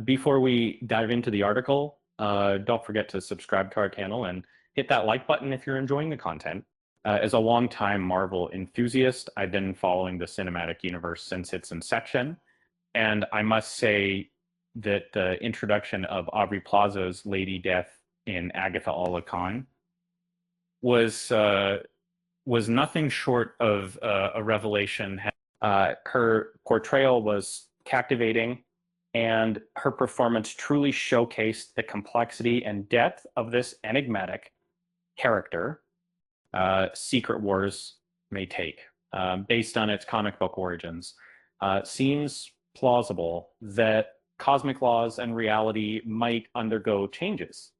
Before we dive into the article, don't forget to subscribe to our channel and hit that like button if you're enjoying the content. As a longtime Marvel enthusiast, I've been following the cinematic universe since its inception, and I must say that the introduction of Aubrey Plaza's Lady Death in Agatha All Khan was was nothing short of a revelation. Her portrayal was captivating, and her performance truly showcased the complexity and depth of this enigmatic character Secret Wars may take, based on its comic book origins. Seems plausible that cosmic laws and reality might undergo changes.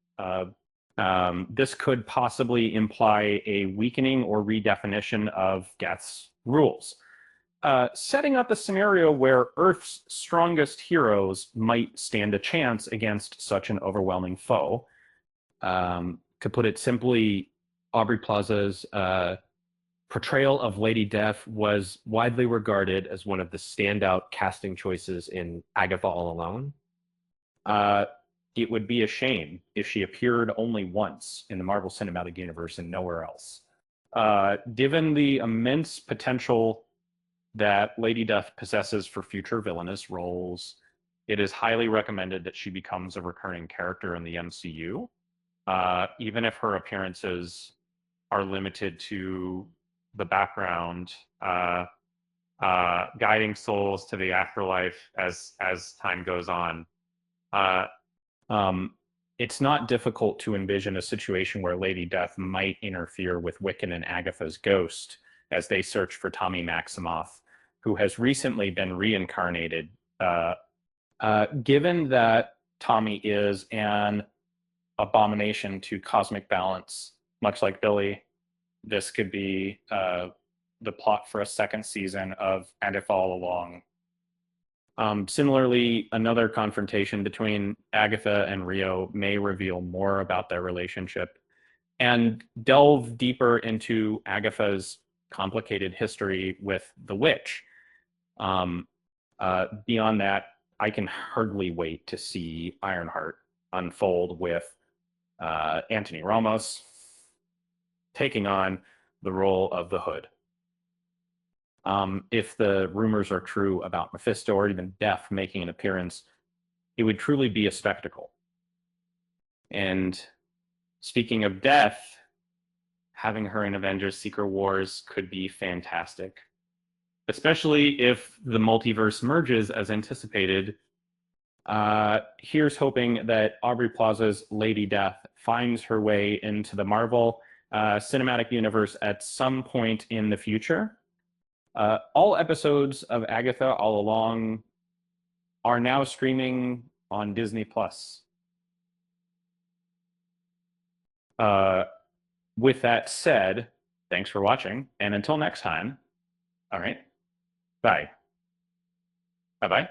This could possibly imply a weakening or redefinition of Geth's rules, setting up a scenario where Earth's strongest heroes might stand a chance against such an overwhelming foe. To put it simply, Aubrey Plaza's portrayal of Lady Death was widely regarded as one of the standout casting choices in Agatha All Alone. It would be a shame if she appeared only once in the Marvel Cinematic Universe and nowhere else. Given the immense potential that Lady Death possesses for future villainous roles, it is highly recommended that she becomes a recurring character in the MCU, even if her appearances are limited to the background, guiding souls to the afterlife as time goes on. It's not difficult to envision a situation where Lady Death might interfere with Wiccan and Agatha's ghost as they search for Tommy Maximoff, who has recently been reincarnated. Given that Tommy is an abomination to cosmic balance, much like Billy, this could be the plot for a second season of Agatha All Along. Similarly, another confrontation between Agatha and Rio may reveal more about their relationship and delve deeper into Agatha's complicated history with the witch. Beyond that, I can hardly wait to see Ironheart unfold with Anthony Ramos taking on the role of the Hood. If the rumors are true about Mephisto or even Death making an appearance, it would truly be a spectacle. And speaking of Death, having her in Avengers Secret Wars could be fantastic, especially if the multiverse merges as anticipated. Here's hoping that Aubrey Plaza's Lady Death finds her way into the Marvel cinematic universe at some point in the future. All episodes of Agatha All Along are now streaming on Disney Plus. With that said, thanks for watching, and until next time, all right, bye. Bye-bye.